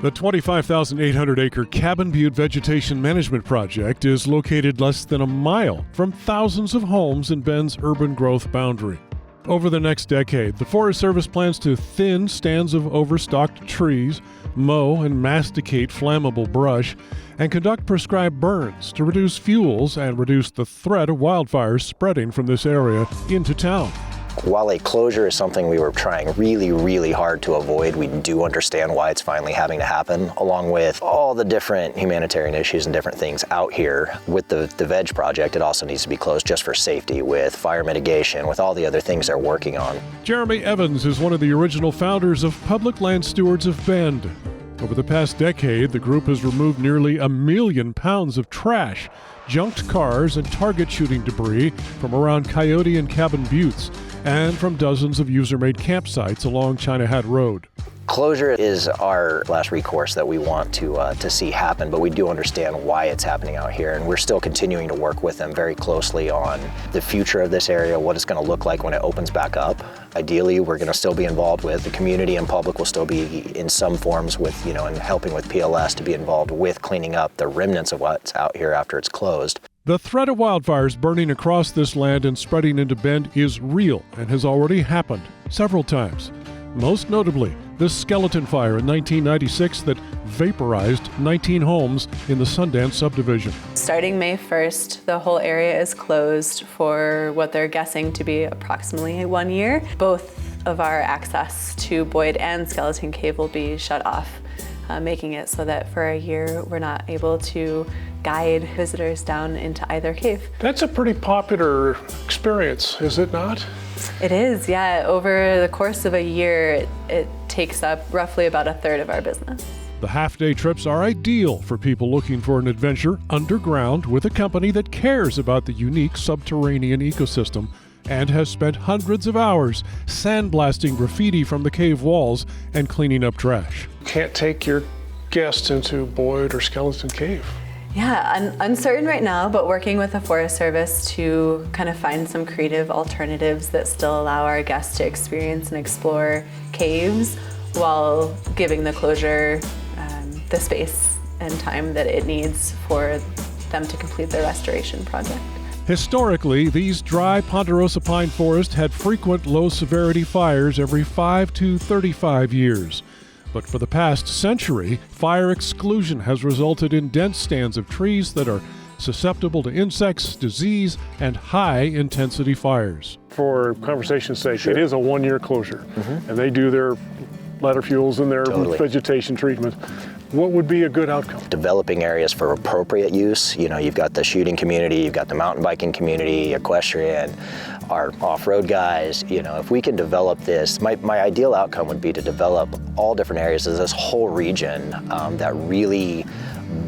The 25,800-acre Cabin Butte Vegetation Management Project is located less than a mile from thousands of homes in Bend's urban growth boundary. Over the next decade, the Forest Service plans to thin stands of overstocked trees, mow and masticate flammable brush, and conduct prescribed burns to reduce fuels and reduce the threat of wildfires spreading from this area into town. While a closure is something we were trying really hard to avoid, we do understand why it's finally having to happen, along with all the different humanitarian issues and different things out here. With the VEG project, it also needs to be closed just for safety, with fire mitigation, with all the other things they're working on. Jeremy Evans is one of the original founders of Public Land Stewards of Bend. Over the past decade, the group has removed nearly 1 million pounds of trash, junked cars, and target shooting debris from around Coyote and Cabin Buttes, and from dozens of user-made campsites along China Hat Road. Closure is our last recourse that we want to see happen, but we do understand why it's happening out here, and we're still continuing to work with them very closely on the future of this area, what it's going to look like when it opens back up. Ideally, we're going to still be involved with the community, and public will still be in some forms with, and helping with PLS to be involved with cleaning up the remnants of what's out here after it's closed. The threat of wildfires burning across this land and spreading into Bend is real and has already happened several times. Most notably, the Skeleton Fire in 1996 that vaporized 19 homes in the Sundance subdivision. Starting May 1st, the whole area is closed for what they're guessing to be approximately 1 year. Both of our access to Boyd and Skeleton Cave will be shut off, making it so that for a year we're not able to guide visitors down into either cave. That's a pretty popular experience, is it not? It is, yeah. Over the course of a year, it takes up roughly about a third of our business. The half-day trips are ideal for people looking for an adventure underground with a company that cares about the unique subterranean ecosystem and has spent hundreds of hours sandblasting graffiti from the cave walls and cleaning up trash. Can't take your guests into Boyd or Skeleton Cave. Yeah, uncertain right now, but working with the Forest Service to kind of find some creative alternatives that still allow our guests to experience and explore caves while giving the closure the space and time that it needs for them to complete their restoration project. Historically, these dry ponderosa pine forests had frequent low-severity fires every 5 to 35 years. But for the past century, fire exclusion has resulted in dense stands of trees that are susceptible to insects, disease, and high-intensity fires. For conversation's sake, It is a 1-year closure, and they do their ladder fuels and their vegetation treatment. What would be a good outcome? Developing areas for appropriate use. You've got the shooting community, you've got the mountain biking community, equestrian, our off-road guys. If we can develop this, my ideal outcome would be to develop all different areas of this whole region that really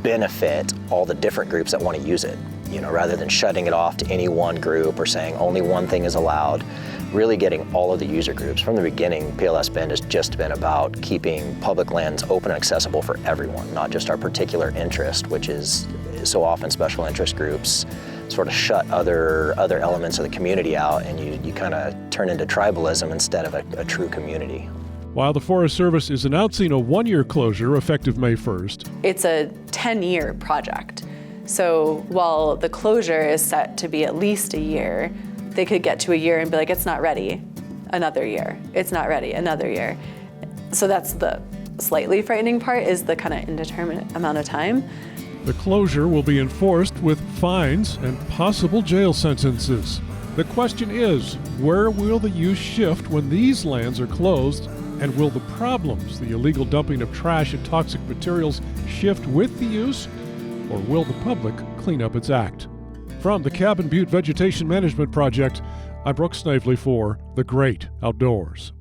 benefit all the different groups that want to use it. Rather than shutting it off to any one group or saying only one thing is allowed, really getting all of the user groups. From the beginning, PLS Bend has just been about keeping public lands open and accessible for everyone, not just our particular interest, which is so often special interest groups sort of shut other elements of the community out, and you kind of turn into tribalism instead of a true community. While the Forest Service is announcing a 1-year closure effective May 1st. It's a 10-year project. So while the closure is set to be at least a year, they could get to a year and be like, it's not ready, another year. It's not ready, another year. So that's the slightly frightening part, is the kind of indeterminate amount of time. The closure will be enforced with fines and possible jail sentences. The question is, where will the use shift when these lands are closed? And will the problems, the illegal dumping of trash and toxic materials, shift with the use? Or will the public clean up its act? From the Cabin Butte Vegetation Management Project, I'm Brooks Snavely for The Great Outdoors.